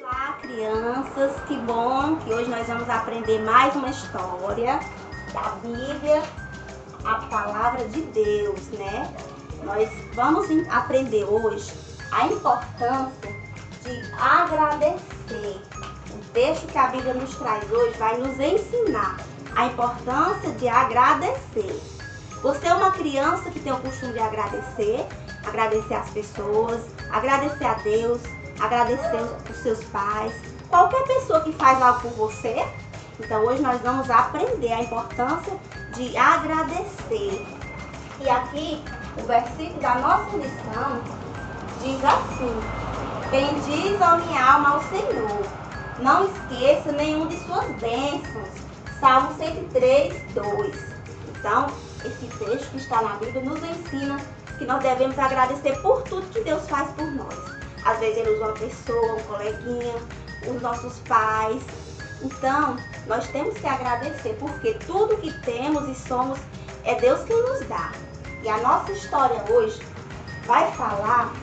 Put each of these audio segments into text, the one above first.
Olá, crianças, que bom que hoje nós vamos aprender mais uma história da Bíblia, a palavra de Deus, né? Nós vamos aprender hoje a importância de agradecer. O texto que a Bíblia nos traz hoje vai nos ensinar a importância de agradecer. Você é uma criança que tem o costume de agradecer às pessoas, agradecer a Deus, agradecer os seus pais, qualquer pessoa que faz algo por você. Então hoje nós vamos aprender a importância de agradecer. E aqui o versículo da nossa lição diz assim: bendiz, ó minha alma, ao Senhor, não esqueça nenhum de suas bênçãos. Salmo 103, 2. Então, esse texto que está na Bíblia nos ensina que nós devemos agradecer por tudo que Deus faz por nós. Às vezes ele usa uma pessoa, um coleguinha, os nossos pais. Então, nós temos que agradecer, porque tudo que temos e somos é Deus quem nos dá. E a nossa história hoje vai falar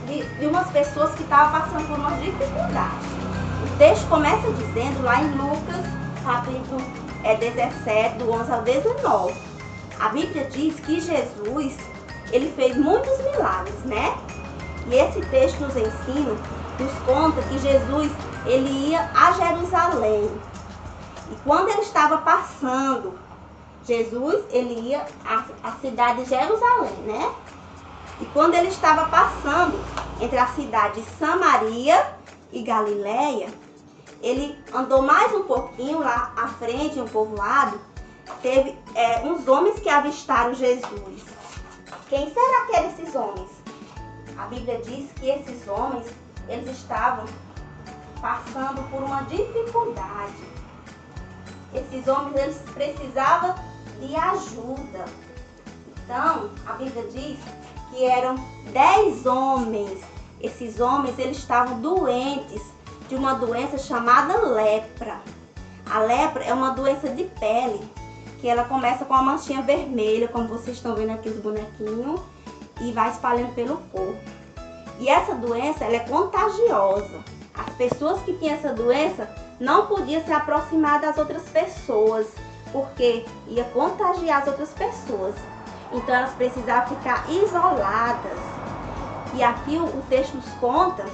de umas pessoas que estavam passando por umas dificuldades. O texto começa dizendo lá em Lucas, capítulo 17, do 11 ao 19. A Bíblia diz que Jesus, ele fez muitos milagres, né? E esse texto nos ensina, nos conta que Jesus, ele ia a Jerusalém. E quando ele estava passando, Jesus, ele ia à cidade de Jerusalém, né? E quando ele estava passando entre a cidade de Samaria e Galileia, ele andou mais um pouquinho lá à frente, em um povoado, teve uns homens que avistaram Jesus. Quem será que eram esses homens? A Bíblia diz que esses homens, eles estavam passando por uma dificuldade. Esses homens, eles precisavam de ajuda. Então, a Bíblia diz que eram 10 homens. Esses homens, eles estavam doentes de uma doença chamada lepra. A lepra é uma doença de pele, que ela começa com uma manchinha vermelha, como vocês estão vendo aqui os bonequinhos, e vai espalhando pelo corpo. E essa doença, ela é contagiosa. As pessoas que tinham essa doença não podiam se aproximar das outras pessoas, porque ia contagiar as outras pessoas. Então elas precisavam ficar isoladas. E aqui o texto nos conta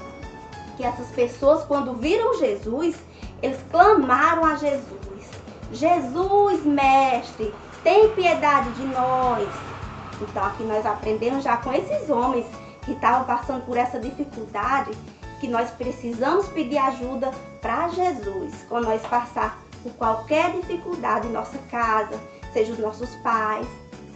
que essas pessoas, quando viram Jesus, eles clamaram a Jesus: Jesus, mestre, tem piedade de nós. Então aqui nós aprendemos já com esses homens que estavam passando por essa dificuldade, que nós precisamos pedir ajuda para Jesus quando nós passar por qualquer dificuldade em nossa casa, seja os nossos pais,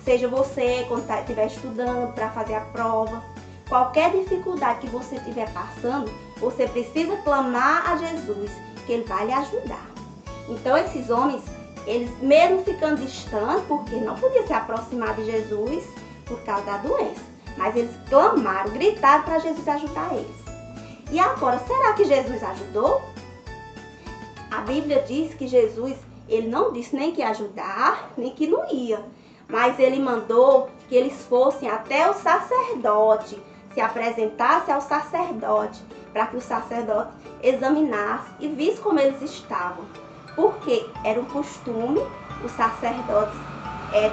seja você quando estiver estudando para fazer a prova. Qualquer dificuldade que você estiver passando, você precisa clamar a Jesus, que Ele vai lhe ajudar. Então esses homens, eles mesmo ficando distantes, porque não podiam se aproximar de Jesus por causa da doença, mas eles clamaram, gritaram para Jesus ajudar eles. E agora, será que Jesus ajudou? A Bíblia diz que Jesus, ele não disse nem que ia ajudar, nem que não ia, mas ele mandou que eles fossem até o sacerdote, se apresentasse ao sacerdote, para que o sacerdote examinasse e visse como eles estavam. Porque era um costume os sacerdotes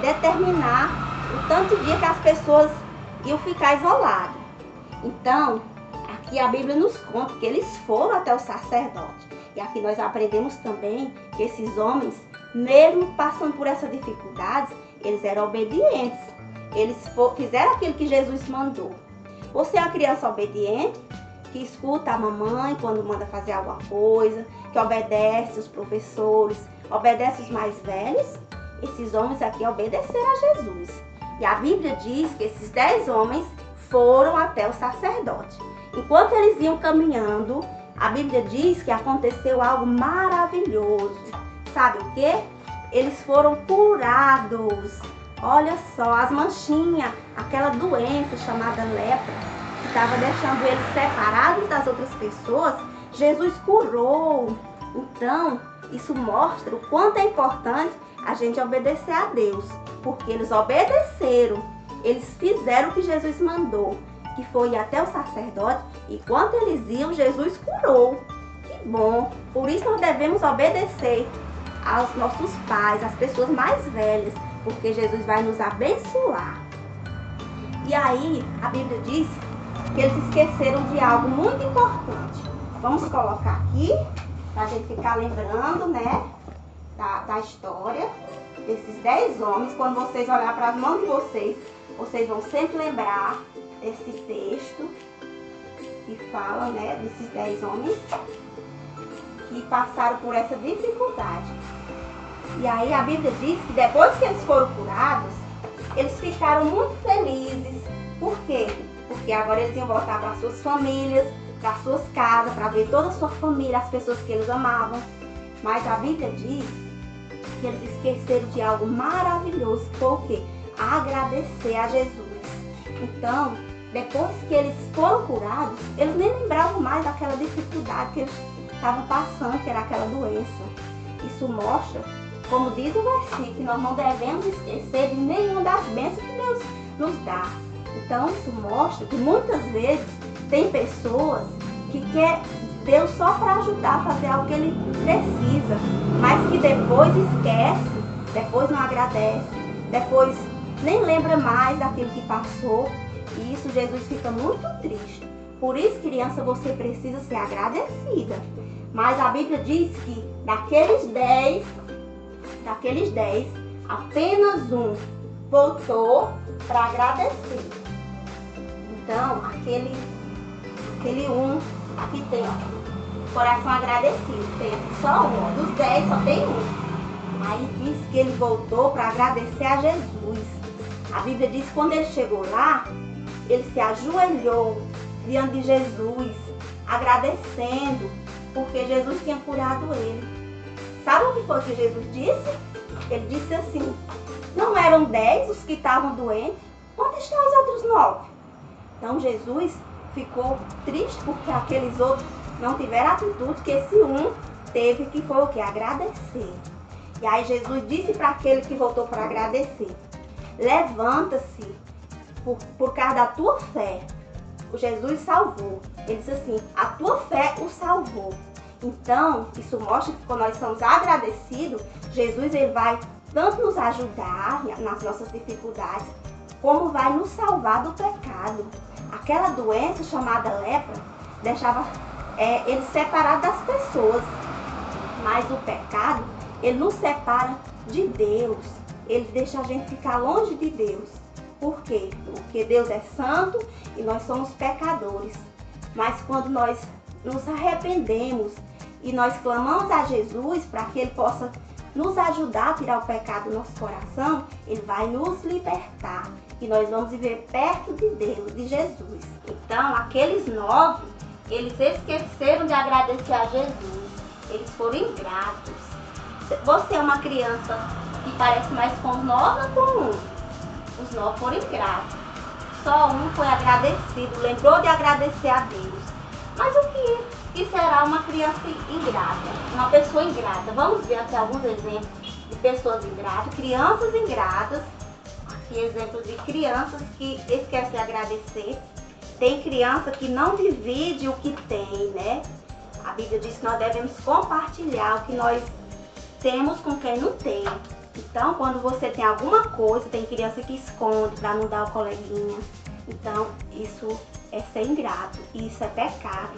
determinar o tanto de dia que as pessoas iam ficar isoladas. Então, aqui a Bíblia nos conta que eles foram até o sacerdote. E aqui nós aprendemos também que esses homens, mesmo passando por essas dificuldades, eles eram obedientes. Eles fizeram aquilo que Jesus mandou. Você é uma criança obediente, que escuta a mamãe quando manda fazer alguma coisa, que obedece os professores, obedece os mais velhos? Esses homens aqui obedeceram a Jesus. E a Bíblia diz que esses 10 homens foram até o sacerdote. Enquanto eles iam caminhando, a Bíblia diz que aconteceu algo maravilhoso. Sabe o quê? Eles foram curados. Olha só, as manchinhas, aquela doença chamada lepra, que estava deixando eles separados das outras pessoas, Jesus curou. Então, isso mostra o quanto é importante a gente obedecer a Deus, porque eles obedeceram, eles fizeram o que Jesus mandou, que foi até o sacerdote, e enquanto eles iam, Jesus curou. Que bom! Por isso nós devemos obedecer aos nossos pais, às pessoas mais velhas, porque Jesus vai nos abençoar. E aí, a Bíblia diz que eles esqueceram de algo muito importante. Vamos colocar aqui, para a gente ficar lembrando, né, da história desses 10 homens. Quando vocês olharem para as mãos de vocês, vocês vão sempre lembrar desse texto que fala, né, desses 10 homens que passaram por essa dificuldade. E aí a Bíblia diz que depois que eles foram curados, eles ficaram muito felizes. Por quê? Porque agora eles iam voltar para suas famílias, para suas casas, para ver toda a sua família, as pessoas que eles amavam. Mas a Bíblia diz que eles esqueceram de algo maravilhoso, que foi o quê? Agradecer a Jesus. Então, depois que eles foram curados, eles nem lembravam mais daquela dificuldade que eles estavam passando, que era aquela doença. Isso mostra, como diz o versículo, que nós não devemos esquecer de nenhuma das bênçãos que Deus nos dá. Então, isso mostra que muitas vezes tem pessoas que querem Deus só para ajudar a fazer algo que ele precisa, mas que depois esquece, depois não agradece, depois nem lembra mais daquilo que passou. E isso Jesus fica muito triste. Por isso, criança, você precisa ser agradecida. Mas a Bíblia diz que daqueles 10, apenas um voltou para agradecer. Então, aquele um, aqui tem, ó, coração agradecido. Tem aqui só um, ó, dos 10 só tem um. Aí diz que ele voltou para agradecer a Jesus. A Bíblia diz que quando ele chegou lá, ele se ajoelhou diante de Jesus, agradecendo, porque Jesus tinha curado ele. Sabe o que foi que Jesus disse? Ele disse assim: não eram 10 os que estavam doentes? Onde estão os outros 9? Então Jesus ficou triste porque aqueles outros não tiveram a atitude que esse um teve, que foi o que? Agradecer. E aí Jesus disse para aquele que voltou para agradecer: levanta-se, por causa da tua fé. O Jesus salvou. Ele disse assim: a tua fé o salvou. Então, isso mostra que quando nós somos agradecidos, Jesus ele vai tanto nos ajudar nas nossas dificuldades, como vai nos salvar do pecado. Aquela doença chamada lepra deixava ele separado das pessoas. Mas o pecado, ele nos separa de Deus. Ele deixa a gente ficar longe de Deus. Por quê? Porque Deus é santo e nós somos pecadores. Mas quando nós nos arrependemos e nós clamamos a Jesus para que Ele possa nos ajudar a tirar o pecado do nosso coração, Ele vai nos libertar e nós vamos viver perto de Deus, de Jesus. Então, aqueles 9, eles esqueceram de agradecer a Jesus. Eles foram ingratos. Você é uma criança que parece mais com os 9 ou com um? Os 9 foram ingratos. Só um foi agradecido, lembrou de agradecer a Deus. Mas o que será uma criança ingrata? Uma pessoa ingrata. Vamos ver aqui alguns exemplos de pessoas ingratas, crianças ingratas. Aqui exemplos de crianças que esquecem de agradecer. Tem criança que não divide o que tem, né? A Bíblia diz que nós devemos compartilhar o que nós temos com quem não tem. Então, quando você tem alguma coisa, tem criança que esconde para não dar ao coleguinha. Então, isso é ser ingrato e isso é pecado.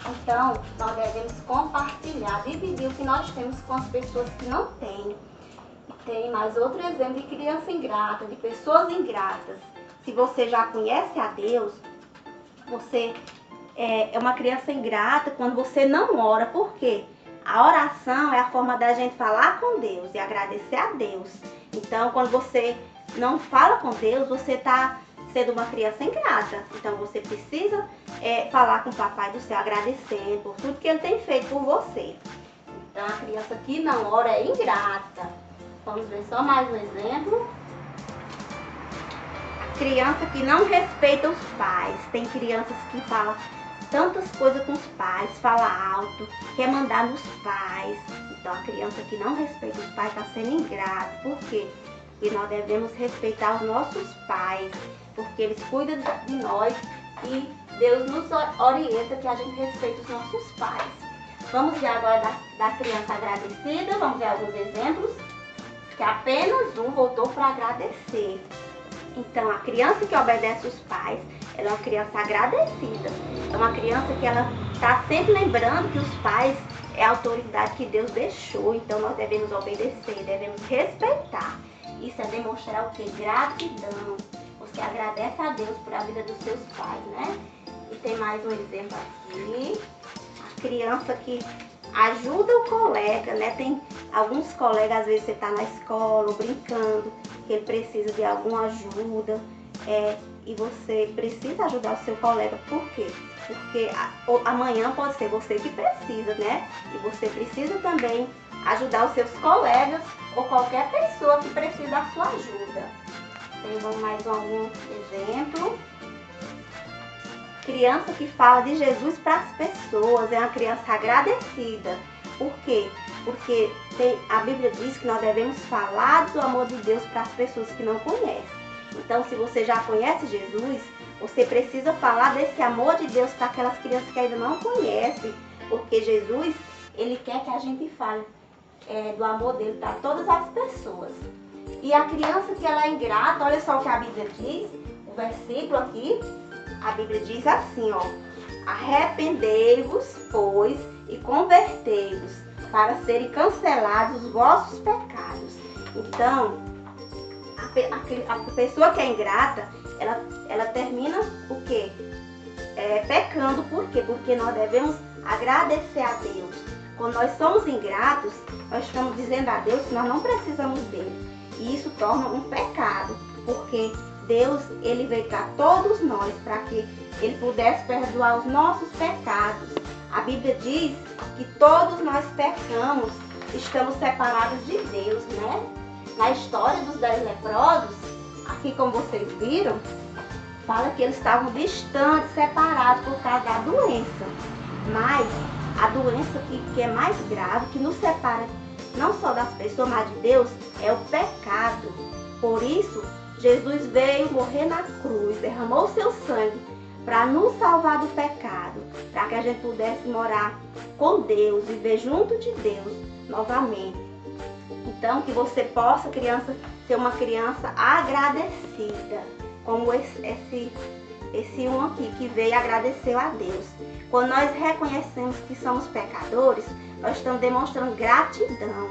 Então, nós devemos compartilhar, dividir o que nós temos com as pessoas que não têm. Tem mais outro exemplo de criança ingrata, de pessoas ingratas. Se você já conhece a Deus, você é uma criança ingrata quando você não ora. Por quê? A oração é a forma da gente falar com Deus e agradecer a Deus. Então, quando você não fala com Deus, você está sendo uma criança ingrata. Então, você precisa falar com o Papai do Céu, agradecendo por tudo que Ele tem feito por você. Então, a criança que não ora é ingrata. Vamos ver só mais um exemplo. A criança que não respeita os pais. Tem crianças que falam tantas coisas com os pais, fala alto, quer mandar nos pais. Então a criança que não respeita os pais está sendo ingrato. Por quê? Porque nós devemos respeitar os nossos pais, porque eles cuidam de nós e Deus nos orienta que a gente respeite os nossos pais. Vamos ver agora da criança agradecida, vamos ver alguns exemplos, que apenas um voltou para agradecer. Então, a criança que obedece os pais, ela é uma criança agradecida. É uma criança que ela está sempre lembrando que os pais é a autoridade que Deus deixou. Então, nós devemos obedecer, devemos respeitar. Isso é demonstrar o quê? Gratidão. Você agradece a Deus por a vida dos seus pais, né? E tem mais um exemplo aqui. A criança que ajuda o colega, né? Tem alguns colegas, às vezes você está na escola brincando, que ele precisa de alguma ajuda, e você precisa ajudar o seu colega. Por quê? Porque amanhã pode ser você que precisa, né? E você precisa também ajudar os seus colegas ou qualquer pessoa que precisa da sua ajuda. Então, mais algum exemplo. Criança que fala de Jesus para as pessoas, é uma criança agradecida. Por quê? Porque a Bíblia diz que nós devemos falar do amor de Deus para as pessoas que não conhecem. Então, se você já conhece Jesus, você precisa falar desse amor de Deus para aquelas crianças que ainda não conhecem. Porque Jesus, ele quer que a gente fale do amor dele para todas as pessoas. E a criança que ela é ingrata, olha só o que a Bíblia diz, o versículo aqui, a Bíblia diz assim, ó: arrependei-vos, pois, e convertei-vos, para serem cancelados os vossos pecados. Então, a pessoa que é ingrata, ela termina o quê? Pecando. Por quê? Porque nós devemos agradecer a Deus. Quando nós somos ingratos, nós estamos dizendo a Deus que nós não precisamos dele. E isso torna um pecado, porque Deus, ele veio para todos nós, para que ele pudesse perdoar os nossos pecados. A Bíblia diz que todos nós pecamos, estamos separados de Deus, né? Na história dos 10 leprosos, aqui como vocês viram, fala que eles estavam distantes, separados por causa da doença. Mas a doença que é mais grave, que nos separa não só das pessoas, mas de Deus, é o pecado. Por isso, Jesus veio morrer na cruz, derramou seu sangue para nos salvar do pecado, para que a gente pudesse morar com Deus, viver junto de Deus novamente. Então, que você possa, criança, ser uma criança agradecida, como esse um aqui, que veio agradecer a Deus. Quando nós reconhecemos que somos pecadores, nós estamos demonstrando gratidão.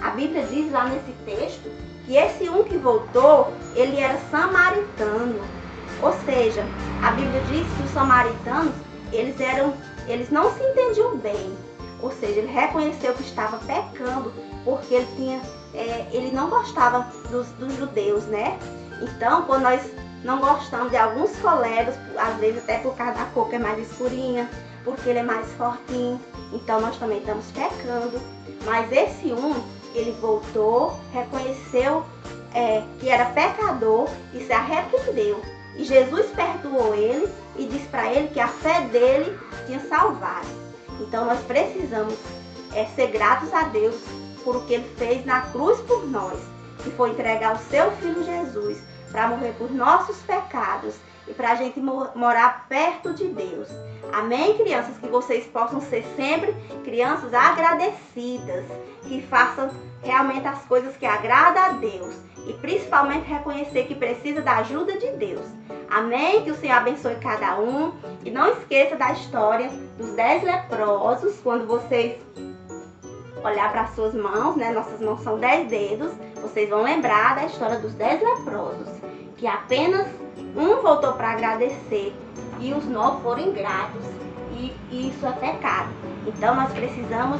A Bíblia diz lá nesse texto que esse um que voltou, ele era samaritano. Ou seja, a Bíblia diz que os samaritanos, eles não se entendiam bem. Ou seja, ele reconheceu que estava pecando, porque ele não gostava dos judeus, né? Então, quando nós não gostamos de alguns colegas, às vezes até por causa da cor que é mais escurinha, porque ele é mais fortinho, então nós também estamos pecando. Mas esse ele voltou, reconheceu que era pecador e se arrependeu. E Jesus perdoou ele e disse para ele que a fé dele tinha salvado. Então nós precisamos ser gratos a Deus por o que ele fez na cruz por nós, que foi entregar o seu Filho Jesus para morrer por nossos pecados e para a gente morar perto de Deus. Amém, crianças? Que vocês possam ser sempre crianças agradecidas, que façam realmente as coisas que agradam a Deus e principalmente reconhecer que precisa da ajuda de Deus. Amém? Que o Senhor abençoe cada um. E não esqueça da história dos 10 leprosos. Quando vocês olhar para as suas mãos, né? Nossas mãos são 10 dedos. Vocês vão lembrar da história dos 10 leprosos, que apenas um voltou para agradecer e os 9 foram ingratos. E isso é pecado. Então nós precisamos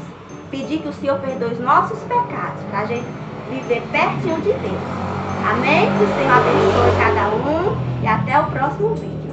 pedir que o Senhor perdoe os nossos pecados, para a gente viver pertinho de Deus. Amém? Que o Senhor abençoe cada um e até o próximo vídeo.